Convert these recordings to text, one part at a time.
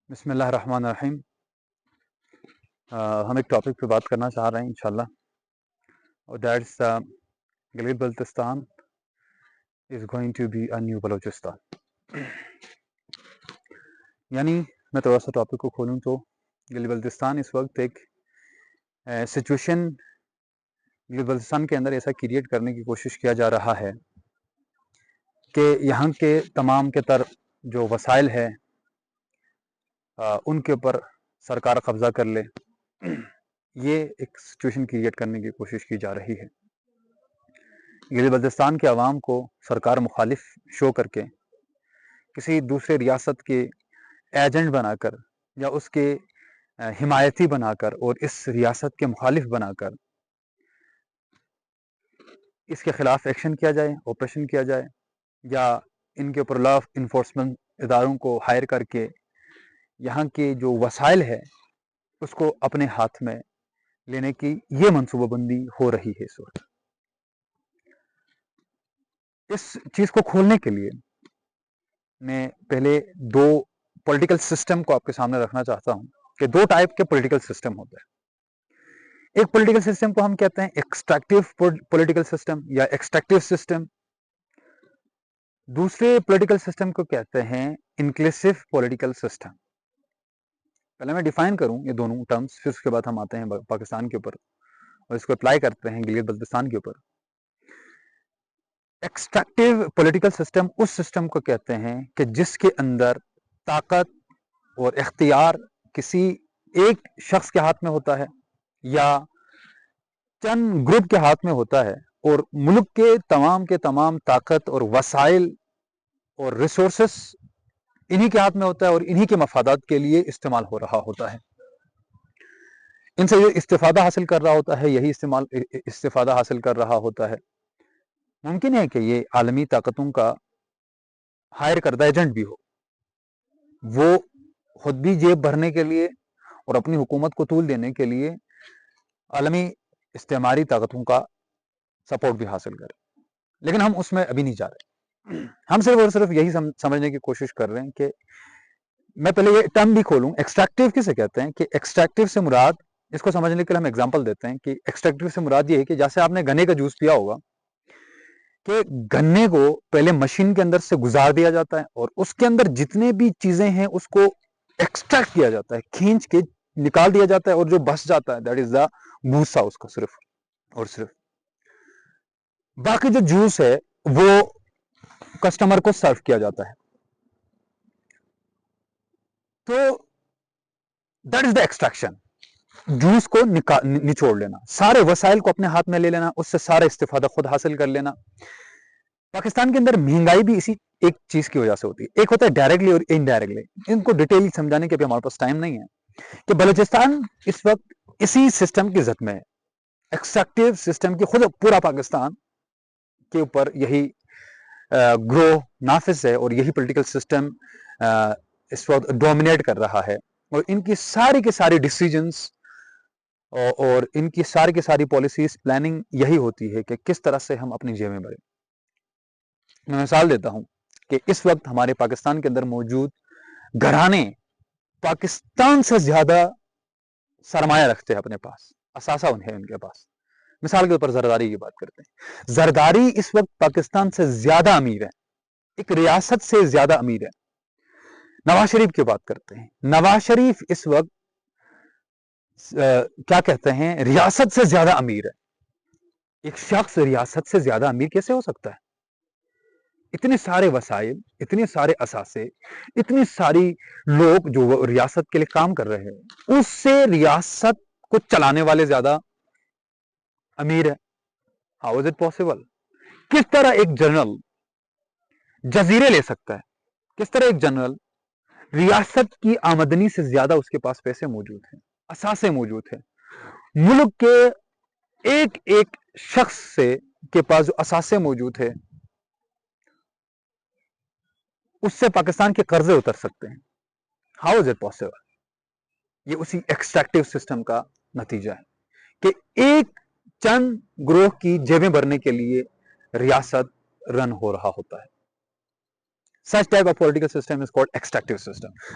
بسم اللہ الرحمن الرحیم. ہم ایک ٹاپک پہ بات کرنا چاہ رہے ہیں انشاءاللہ, اور that's Gilgit Baltistan is going to be a new Balochistan. یعنی میں تھوڑا سا ٹاپک کو کھولوں تو گلگت بلتستان اس وقت ایک سچویشن گلگت بلتستان کے اندر ایسا کریٹ کرنے کی کوشش کیا جا رہا ہے کہ یہاں کے تمام کے تر جو وسائل ہے ان کے اوپر سرکار قبضہ کر لے. یہ ایک سچویشن کریٹ کرنے کی کوشش کی جا رہی ہے. گلگت بلتستان کے عوام کو سرکار مخالف شو کر کے کسی دوسرے ریاست کے ایجنٹ بنا کر یا اس کے حمایتی بنا کر اور اس ریاست کے مخالف بنا کر اس کے خلاف ایکشن کیا جائے, آپریشن کیا جائے, یا ان کے اوپر لا انفورسمنٹ اداروں کو ہائر کر کے یہاں کے جو وسائل ہے اس کو اپنے ہاتھ میں لینے کی یہ منصوبہ بندی ہو رہی ہے. اس وقت اس چیز کو کھولنے کے لیے میں پہلے دو پولیٹیکل سسٹم کو آپ کے سامنے رکھنا چاہتا ہوں کہ دو ٹائپ کے پولیٹیکل سسٹم ہوتے ہیں. ایک پولیٹیکل سسٹم کو ہم کہتے ہیں ایکسٹریکٹیو پولیٹیکل سسٹم یا ایکسٹریکٹیو سسٹم. دوسرے پولیٹیکل سسٹم کو کہتے ہیں انکلیسو پولیٹیکل سسٹم. پہلے میں ڈیفائن کروں یہ دونوں ٹرمز, پھر اس کے بعد ہم آتے ہیں پاکستان کے اوپر اور اس کو اپلائی کرتے ہیں گلگت بلتستان کے اوپر. ایکسٹریکٹیو پولیٹیکل سسٹم اس سسٹم کو کہتے ہیں کہ جس کے اندر طاقت اور اختیار کسی ایک شخص کے ہاتھ میں ہوتا ہے یا چند گروپ کے ہاتھ میں ہوتا ہے, اور ملک کے تمام طاقت اور وسائل اور ریسورسز انہی کے ہاتھ میں ہوتا ہے اور انہی کے مفادات کے لیے استعمال ہو رہا ہوتا ہے. ان سے یہ استفادہ حاصل کر رہا ہوتا ہے, یہی استفادہ حاصل کر رہا ہوتا ہے. ممکن ہے کہ یہ عالمی طاقتوں کا ہائر کردہ ایجنٹ بھی ہو, وہ خود بھی جیب بھرنے کے لیے اور اپنی حکومت کو طول دینے کے لیے عالمی استعماری طاقتوں کا سپورٹ بھی حاصل کرے. لیکن ہم اس میں ابھی نہیں جا رہے. ہم صرف اور صرف یہی سمجھنے کی کوشش کر رہے ہیں کہ میں پہلے یہ ٹرم بھی کھولوں, ایکسٹریکٹیو کسے کہتے ہیں, کہ ایکسٹریکٹیو سے مراد, اس کو سمجھنے کے لیے ہم ایگزامپل دیتے ہیں کہ ایکسٹریکٹیو سے مراد یہ ہے کہ جیسے آپ نے گنے کا جوس پیا ہوگا کہ گنے کو پہلے مشین کے اندر سے گزار دیا جاتا ہے اور اس کے اندر جتنے بھی چیزیں ہیں اس کو ایکسٹریکٹ کیا جاتا ہے, کھینچ کے نکال دیا جاتا ہے, اور جو بس جاتا ہے دیٹ از دا بھوسا اس کا صرف اور صرف. باقی جو جوس ہے وہ کسٹمر کو سرو کیا جاتا ہے. تو that is the extraction. Juice کو نچوڑ لینا, سارے وسائل کو اپنے ہاتھ میں لے لینا, اس سے سارا استفادہ خود حاصل کر لینا. پاکستان کے اندر مہنگائی بھی اسی ایک چیز کی وجہ سے ہوتی ہے. ایک ہوتا ہے ڈائریکٹلی اور انڈائریکٹلی. ان کو ڈیٹیل سمجھانے کے بھی ہمارے پاس ٹائم نہیں ہے کہ بلوچستان اس وقت اسی سسٹم کی زد میں ہے, ایکسٹریکٹیو سسٹم کی. خود پورا پاکستان کے اوپر یہی گرو نافذ ہے اور یہی پولیٹیکل سسٹم اس وقت ڈومینیٹ کر رہا ہے, اور ان کی ساری کے ساری ڈیسیجنز اور ان کی ساری پالیسیز پلاننگ یہی ہوتی ہے کہ کس طرح سے ہم اپنی جیبیں بھریں. میں مثال دیتا ہوں کہ اس وقت ہمارے پاکستان کے اندر موجود گھرانے پاکستان سے زیادہ سرمایہ رکھتے ہیں اپنے پاس, اثاثہ انہیں ان کے پاس. مثال کے اوپر زرداری کی بات کرتے ہیں. زرداری اس وقت پاکستان سے زیادہ امیر ہے, ایک ریاست سے زیادہ امیر ہے. نواز شریف کی بات کرتے ہیں. نواز شریف اس وقت کیا کہتے ہیں, ریاست سے زیادہ امیر ہے. ایک شخص ریاست سے زیادہ امیر کیسے ہو سکتا ہے؟ اتنے سارے وسائل, اتنے سارے اثاثے, اتنی ساری لوگ جو ریاست کے لیے کام کر رہے ہیں, اس سے ریاست کو چلانے والے زیادہ امیر ہے. How is it possible? کس طرح ایک جنرل جزیرے لے سکتا ہے؟ کس طرح ایک جنرل ریاست کی آمدنی سے زیادہ اس کے پاس پیسے موجود ہیں, اثاثے موجود ہیں. ملک کے ایک ایک شخص کے پاس جو اثاثے موجود ہیں اس سے پاکستان کے قرضے اتر سکتے ہیں. How is it possible? یہ اسی ایکسٹریکٹیو سسٹم کا نتیجہ ہے کہ ایک چند گروہ کی جیبیں بھرنے کے لیے ریاست رن ہو رہا ہوتا ہے. Such type of political system is called extractive system.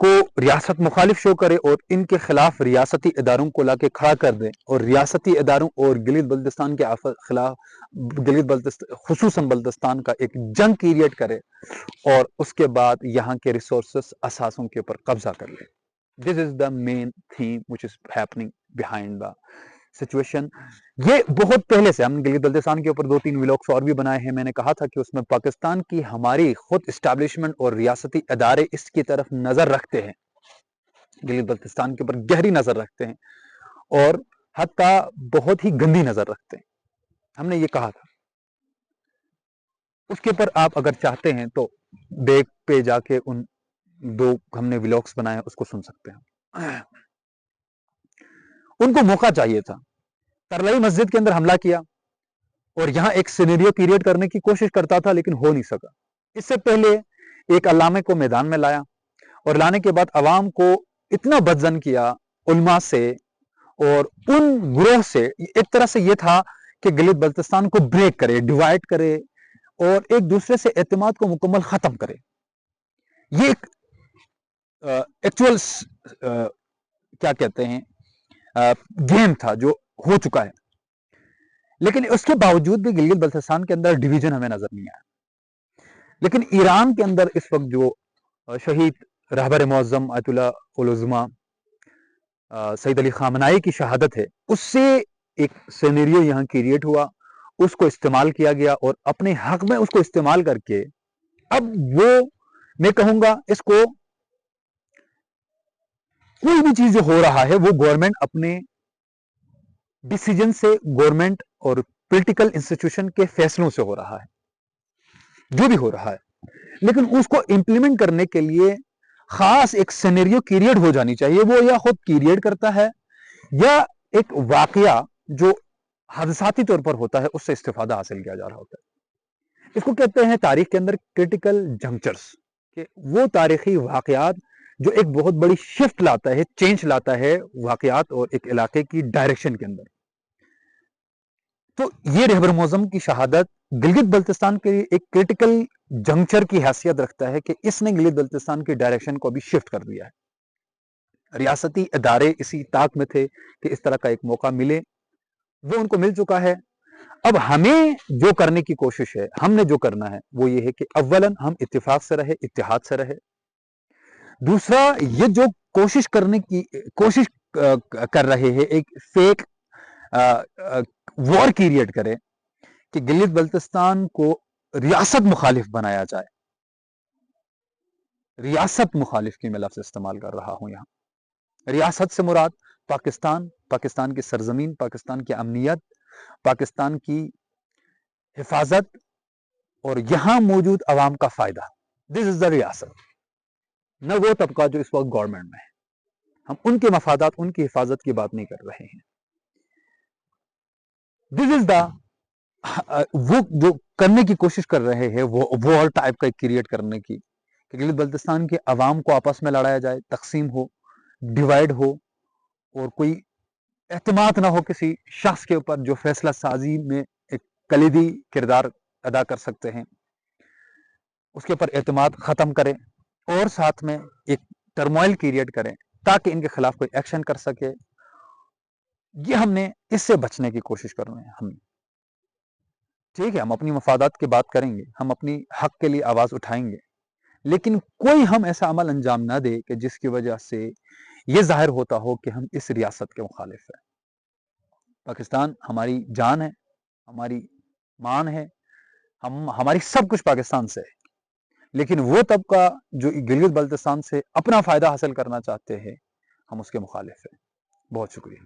کو ریاست مخالف شو کرے اور ان کے خلاف ریاستی اداروں کو لا کے کھڑا کر دے اور ریاستی اداروں اور گلگت بلتستان کے خلاف خصوصاً بلتستان کا ایک جنگ کریٹ کرے اور اس کے بعد یہاں کے ریسورسز اساسوں کے اوپر قبضہ کر لے. This is the main theme which is happening behind the situation. یہ بہت پہلے سے ہم گلگت بلتستان کے اوپر 2-3 ولاگس اور بھی بنائے ہیں. میں نے کہا تھا کہ اس میں پاکستان کی ہماری خود اسٹیبلشمنٹ اور ریاستی ادارے اس کی طرف نظر رکھتے ہیں, گلگت بلتستان کے اوپر گہری نظر رکھتے ہیں اور حتیٰ بہت ہی گندی نظر رکھتے ہیں. ہم نے یہ کہا تھا. اس کے اوپر آپ اگر چاہتے ہیں تو بیک پہ جا کے ان 2 ہم نے ولاگس بنائے اس کو سن سکتے ہیں. ان کو موقع چاہیے تھا. ترلائی مسجد کے اندر حملہ کیا اور یہاں ایک سینیریو کریٹ کرنے کی کوشش کرتا تھا لیکن ہو نہیں سکا. اس سے پہلے ایک علامے کو میدان میں لایا اور لانے کے بعد عوام کو اتنا بدظن کیا علماء سے اور ان گروہ سے. ایک طرح سے یہ تھا کہ گلگت بلتستان کو بریک کرے, ڈیوائڈ کرے اور ایک دوسرے سے اعتماد کو مکمل ختم کرے. یہ ایک ایکچوئل کیا کہتے ہیں گیم تھا جو ہو چکا ہے. لیکن اس کے باوجود بھی گلگت بلتستان کے اندر ڈویژن ہمیں نظر نہیں آیا. لیکن ایران کے اندر اس وقت جو شہید رہبر معظم آیت اللہ العظمہ سید علی خامنائی کی شہادت ہے, اس سے ایک سینیریو یہاں کریٹ ہوا, اس کو استعمال کیا گیا اور اپنے حق میں اس کو استعمال کر کے اب وہ میں کہوں گا اس کو کوئی بھی چیز جو ہو رہا ہے وہ گورنمنٹ اپنے ڈیسیجن سے, گورنمنٹ اور پولیٹیکل انسٹیٹیوشن کے فیصلوں سے ہو رہا ہے جو بھی ہو رہا ہے. لیکن اس کو امپلیمنٹ کرنے کے لیے خاص ایک سینیریو کریٹ ہو جانی چاہیے. وہ یا خود کریٹ کرتا ہے یا ایک واقعہ جو حادثاتی طور پر ہوتا ہے اس سے استفادہ حاصل کیا جا رہا ہوتا ہے. اس کو کہتے ہیں تاریخ کے اندر کرٹیکل جنکچرز, کہ وہ تاریخی واقعات جو ایک بہت بڑی شفٹ لاتا ہے, چینج لاتا ہے واقعات اور ایک علاقے کی ڈائریکشن کے اندر. تو یہ رہبر معظم کی شہادت گلگت بلتستان کے لیے ایک کرٹیکل جنکچر کی حیثیت رکھتا ہے کہ اس نے گلگت بلتستان کی ڈائریکشن کو بھی شفٹ کر دیا ہے. ریاستی ادارے اسی طاق میں تھے کہ اس طرح کا ایک موقع ملے, وہ ان کو مل چکا ہے. اب ہمیں جو کرنے کی کوشش ہے, ہم نے جو کرنا ہے وہ یہ ہے کہ اولاً ہم اتفاق سے رہے, اتحاد سے رہے. دوسرا, یہ جو کوشش کرنے کی کوشش کر رہے ہیں ایک فیک وار کریٹ کرے کہ گلگت بلتستان کو ریاست مخالف بنایا جائے. ریاست مخالف کی میں لفظ استعمال کر رہا ہوں. یہاں ریاست سے مراد پاکستان, پاکستان کی سرزمین, پاکستان کی امنیت, پاکستان کی حفاظت اور یہاں موجود عوام کا فائدہ. دس از دا ریاست, نہ وہ طبقہ جو اس وقت گورنمنٹ میں ہے. ہم ان کے مفادات, ان کی حفاظت کی بات نہیں کر رہے ہیں. دس از دا وہ جو کرنے کی کوشش کر رہے ہیں وہ وار ٹائپ کا کریٹ کرنے کی, کہ گلگت بلتستان کے عوام کو آپس میں لڑایا جائے, تقسیم ہو, ڈیوائڈ ہو اور کوئی اعتماد نہ ہو کسی شخص کے اوپر جو فیصلہ سازی میں ایک کلیدی کردار ادا کر سکتے ہیں. اس کے اوپر اعتماد ختم کریں اور ساتھ میں ایک ٹرموائل کریٹ کریں تاکہ ان کے خلاف کوئی ایکشن کر سکے. یہ ہم نے اس سے بچنے کی کوشش کر رہے ہیں. ہم ٹھیک ہے, ہم اپنی مفادات کی بات کریں گے, ہم اپنی حق کے لیے آواز اٹھائیں گے, لیکن کوئی ہم ایسا عمل انجام نہ دے کہ جس کی وجہ سے یہ ظاہر ہوتا ہو کہ ہم اس ریاست کے مخالف ہیں. پاکستان ہماری جان ہے, ہماری مان ہے, ہماری سب کچھ پاکستان سے ہے. لیکن وہ طبقہ جو گلگت بلتستان سے اپنا فائدہ حاصل کرنا چاہتے ہیں, ہم اس کے مخالف ہیں. بہت شکریہ.